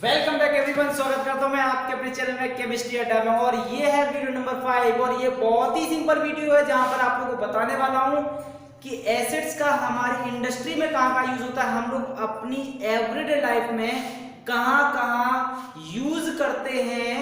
Welcome back everyone, स्वागत करता हूं मैं आपके अपने चैनल में केमिस्ट्री अड्डा में। और ये है वीडियो नंबर 5 और ये बहुत ही सिंपल वीडियो है जहां पर आप लोगों को बताने वाला हूं कि एसिड्स का हमारी इंडस्ट्री में कहां यूज होता है, हम लोग अपनी एवरीडे लाइफ में कहां यूज करते हैं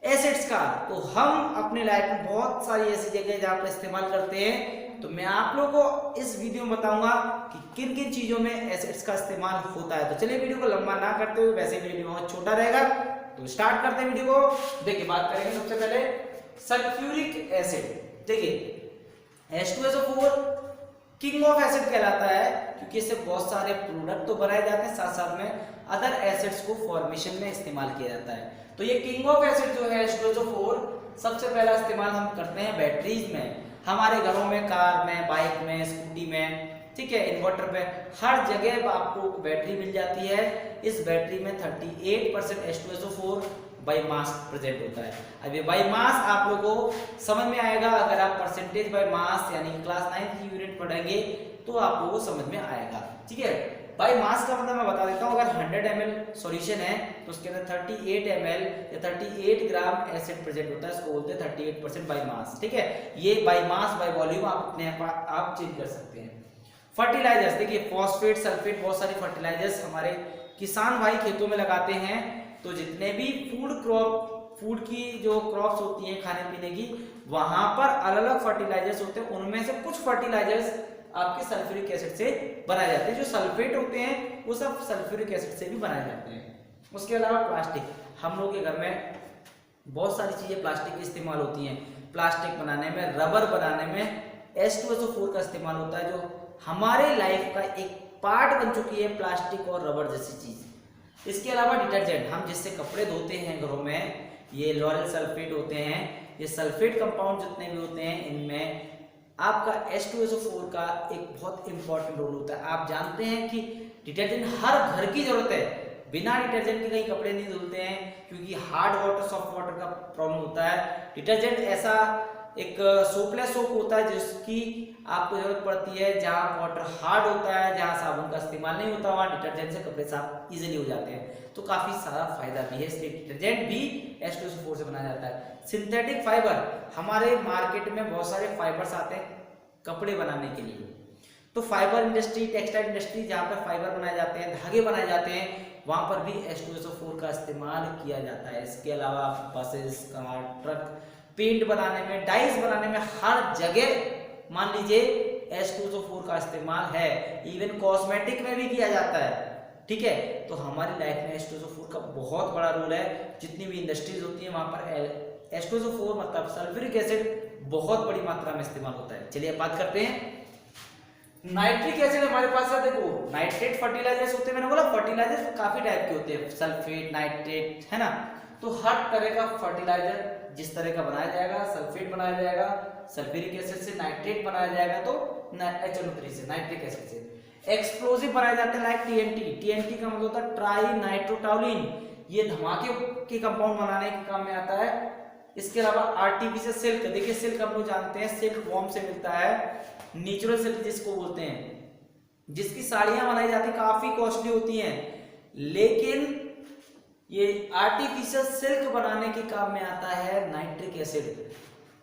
एसिड्स का। तो हम अपने लाइफ में बहुत सारी ऐसी जगह जहां पर इस्तेमाल करते हैं। तो मैं आप लोगों को इस वीडियो में बताऊंगा कि किन किन चीजों में एसिड्स का इस्तेमाल होता है। तो चलिए वीडियो को लंबा ना करते हुए, वैसे वीडियो बहुत छोटा रहेगा, तो स्टार्ट करते हैं वीडियो को। देखिए, बात करेंगे सबसे पहले सल्फ्यूरिक एसिड। देखिए, H2SO4 किंग ऑफ एसिड कहलाता है क्योंकि इससे बहुत सारे प्रोडक्ट तो बनाए जाते हैं, साथ साथ में अदर एसिड्स को फॉर्मेशन में इस्तेमाल किया जाता है। तो ये किंग ऑफ एसिड जो है H2SO4, सबसे पहला इस्तेमाल हम करते हैं बैटरीज में, हमारे घरों में, कार में, बाइक में, स्कूटी में, ठीक है, इन्वर्टर पे, हर जगह आपको बैटरी मिल जाती है। इस बैटरी में 38% H2SO4 बाई मास प्रेजेंट होता है। अब ये बाई मास आप लोगों को समझ में आएगा अगर आप परसेंटेज बाई मास यानी क्लास 9 की यूनिट पढ़ेंगे तो आप लोगों को समझ में आएगा, ठीक है। बाई मास का मतलब मैं बता देता हूँ, अगर 100 ml सॉल्यूशन है तो उसके अंदर 38 ml या 38 ग्राम एसिड प्रेजेंट होता है, इसको बोलते हैं 38% बाई मास, ठीक है। ये बाई मास बाई वॉल्यूम आप अपने आप चेंज कर सकते हैं। फर्टिलाइजर्स, देखिए फॉस्फेट, सल्फेट, बहुत सारे फर्टिलाइजर्स हमारे किसान भाई खेतों में लगाते हैं। तो जितने भी फूड की जो क्रॉप्स होती हैं खाने पीने की, वहां पर अलग अलग फर्टिलाइजर्स होते हैं। उनमें से कुछ फर्टिलाइजर्स आपके सल्फ्यूरिक एसिड से बनाए जाते हैं। जो सल्फेट होते हैं वो सब सल्फ्यूरिक एसिड से भी बनाए जाते हैं। उसके अलावा प्लास्टिक, हम लोग के घर में बहुत सारी चीजें प्लास्टिक की इस्तेमाल होती हैं। प्लास्टिक बनाने में, रबर बनाने में H2SO4 का इस्तेमाल होता है, जो हमारे लाइफ का एक पार्ट बन चुकी है, प्लास्टिक और रबर जैसी चीज। इसके अलावा डिटर्जेंट, हम जिससे कपड़े धोते हैं घरों में, ये लॉरेल सल्फेट होते हैं। ये सल्फेट कंपाउंड जितने भी होते हैं, इनमें आपका H2SO4 का एक बहुत इंपॉर्टेंट रोल होता है। आप जानते हैं कि डिटर्जेंट हर घर की जरूरत है, बिना डिटर्जेंट के कहीं कपड़े नहीं धुलते हैं क्योंकि हार्ड वाटर, सॉफ्ट वाटर का प्रॉब्लम होता है। डिटर्जेंट ऐसा एक सोपलेस सोप होता है जिसकी आपको जरूरत पड़ती है जहां वाटर हार्ड होता है, जहां साबुन का इस्तेमाल नहीं होता, वहां डिटर्जेंट से कपड़े साफ इजीली हो जाते हैं। तो काफी सारा फायदा भी है, इसलिए डिटर्जेंट भी H2SO4 से बनाया जाता है। सिंथेटिक फाइबर, हमारे मार्केट में बहुत सारे फाइबर्स आते हैं कपड़े बनाने के लिए। तो फाइबर इंडस्ट्री, टेक्सटाइल इंडस्ट्री, जहां पर फाइबर बनाए जाते हैं, धागे बनाए जाते हैं, वहां पर भी H2SO4 का इस्तेमाल किया जाता है। इसके अलावा बसेस, कार, ट्रक, पेंट बनाने में, डाइस बनाने में, हर जगह मान लीजिए H2SO4 का इस्तेमाल है। इवन कॉस्मेटिक में भी किया जाता है, ठीक है। तो हमारी लाइफ में H2SO4 का बहुत बड़ा रोल है। जितनी भी इंडस्ट्रीज होती है वहां पर H2SO4 मतलब सल्फ्यूरिक एसिड बहुत बड़ी मात्रा में इस्तेमाल होता है। चलिए बात करते हैं नाइट्रिक एसिड। हमारे पास है, देखो नाइट्रेट फर्टिलाइजर्स होते हैं। मैंने बोला फर्टिलाइजर्स काफी टाइप के होते हैं, सल्फेट, नाइट्रेट, है ना। तो हर तरह का फर्टिलाइजर जिस तरह का बनाया जाएगा, सल्फेट बनाया जाएगा, सल्फ्यूरिक एसिड से, नाइट्रेट बनाया जाएगा तो HNO3 से, नाइट्रिक एसिड से। एक्सप्लोजिव बनाए जाते हैं लाइक TNT का मतलब होता है ट्राई नाइट्रोटाउलिन, ये धमाके के कंपाउंड बनाने के काम में आता है। इसके अलावा आर्टिफिशियल सिल्क, देखिए सिल्क हम लोग जानते हैं सिल्क वॉर्म से मिलता है, नेचुरल सिल्क जिसको बोलते हैं, जिसकी साड़ियां बनाई जाती है, काफी कॉस्टली होती हैं, लेकिन ये आर्टिफिशियल सिल्क बनाने के काम में आता है नाइट्रिक एसिड।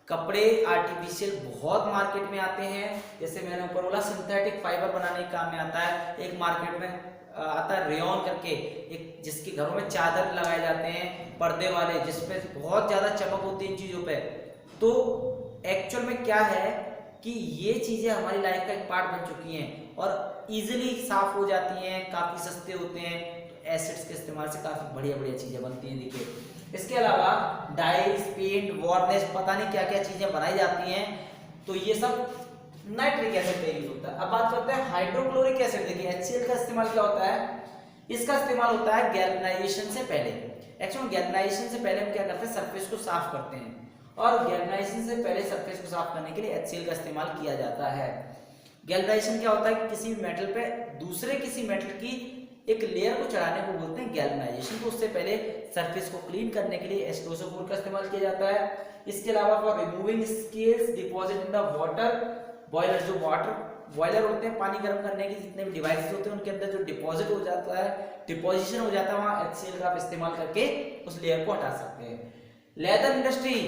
कपड़े आर्टिफिशियल बहुत मार्केट में आते हैं, जैसे मैंने ऊपर बोला सिंथेटिक फाइबर बनाने के काम में आता है। एक मार्केट में आता है रेयॉन करके, एक जिसके घरों में चादर लगाए जाते हैं पर्दे वाले, जिसपे बहुत ज्यादा चमक होती है इन चीजों पे। तो एक्चुअल में क्या है कि ये चीजें हमारी लाइफ का एक पार्ट बन चुकी हैं और इजीली साफ हो जाती हैं, काफी सस्ते होते हैं। तो एसिड्स के इस्तेमाल से काफी बढ़िया बढ़िया चीजें बनती हैं। देखिए इसके अलावा डाइस, पेंट, वार्निश, पता नहीं क्या क्या चीजें बनाई जाती हैं, तो ये सब नाइट्रिक एसिड का यूज होता है। अब बात करते हैं हाइड्रोक्लोरिक एसिड। देखिए HCl का इस्तेमाल क्या होता है, इसका इस्तेमाल होता है गैल्वेनाइजेशन से पहले। एक्चुअली गैल्वेनाइजेशन से पहले हम क्या करते हैं, सरफेस को साफ करते हैं, और गैल्वेनाइजेशन से पहले सरफेस को साफ करने के लिए HCl का इस्तेमाल किया जाता है। गैल्वेनाइजेशन क्या होता है, किसी मेटल पे दूसरे किसी मेटल की एक लेयर को चढ़ाने को बोलते हैं गैल्वेनाइजेशन। तो उससे पहले सरफेस को क्लीन करने के लिए H2SO4 का इस्तेमाल किया जाता है। इसके अलावा for removing scales deposit in the water boiler, जो वाटर बॉयलर होते हैं पानी गर्म करने के, जितने भी डिवाइसेस होते हैं उनके अंदर जो डिपॉजिट हो जाता है, डिपोजिशन हो जाता है, वहां HCl का आप इस्तेमाल करके उस लेयर को हटा सकते हैं। लेदर इंडस्ट्री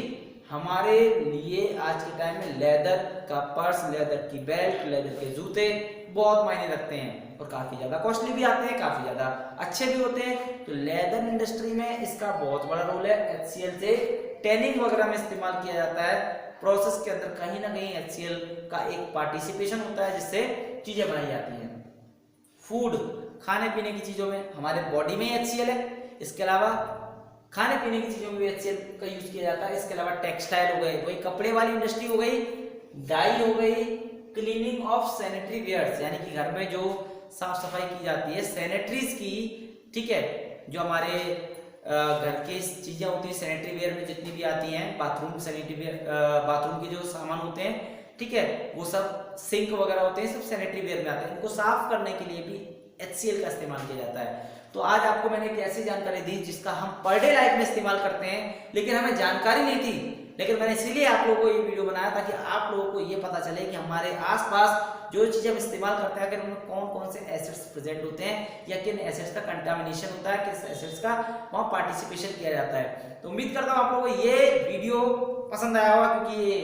हमारे लिए आज के टाइम में लेदर का पर्स, लेदर की बेल्ट, लेदर के जूते बहुत मायने रखते हैं और काफी ज्यादा कॉस्टली भी आते हैं, काफी ज्यादा अच्छे भी होते हैं। तो लेदर इंडस्ट्री में इसका बहुत बड़ा रोल है। HCl से टैनिंग वगैरह में इस्तेमाल किया जाता है। प्रोसेस के अंदर कहीं ना कहीं HCl का एक पार्टिसिपेशन होता है जिससे चीजें बनाई जाती हैं। फूड, खाने पीने की चीजों में हमारे बॉडी में HCl है। इसके अलावा खाने पीने की चीजों में भी HCl का यूज किया जाता है। इसके अलावा टेक्सटाइल हो गए, कोई कपड़े वाली इंडस्ट्री हो गई, डाई हो गई, क्लीनिंग ऑफ सैनिटरी वेयर्स यानी कि घर में जो साफ सफाई की जाती है सैनिटरीज की, ठीक है, जो हमारे घर की चीजें होती हैं सैनिटरी वेयर में जितनी भी आती हैं, बाथरूम सैनिटरी वेयर, बाथरूम के जो सामान होते हैं, ठीक है, वो सब सिंक वगैरह होते हैं, सब सैनिटरी वेयर में आते हैं। इनको साफ करने के लिए भी HCl का इस्तेमाल किया जाता है। तो आज आपको मैंने एक ऐसी जानकारी दी जिसका हम पर डे लाइफ में इस्तेमाल करते हैं, लेकिन हमें जानकारी नहीं थी। लेकिन मैंने इसीलिए आप लोगों को ये वीडियो बनाया ताकि आप लोगों को ये पता चले कि हमारे आसपास जो चीजें हम इस्तेमाल करते हैं अगर उनमें कौन कौन से एसिड्स प्रेजेंट होते हैं या किन एसिड्स का कंटामिनेशन होता है, किस एसिड्स का वहाँ पार्टिसिपेशन किया जाता है। तो उम्मीद करता हूँ आप लोगों को ये वीडियो पसंद आया होगा, क्योंकि ये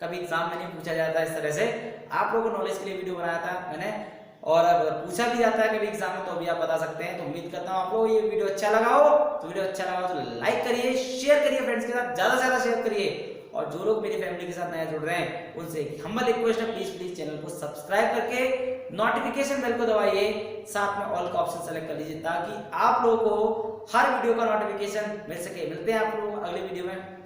कभी एग्जाम में नहीं पूछा जाता इस तरह से। आप लोगों को नॉलेज के लिए वीडियो बनाया था मैंने, और अगर पूछा भी जाता है कभी एग्जाम में तो भी आप बता सकते हैं। तो उम्मीद करता हूँ आप लोगों को ये वीडियो अच्छा लगा हो। तो वीडियो अच्छा लगा हो तो लाइक करिए, शेयर करिए फ्रेंड्स के साथ, ज्यादा से ज्यादा शेयर करिए। और जो लोग मेरी फैमिली के साथ नया जुड़ रहे हैं उनसे हम्बल रिक्वेस्ट है, प्लीज चैनल को सब्सक्राइब करके नोटिफिकेशन बेल को दबाइए, साथ में ऑल का ऑप्शन सेलेक्ट कर लीजिए ताकि आप लोगों को हर वीडियो का नोटिफिकेशन मिल सके। मिलते हैं आप लोग अगले वीडियो में।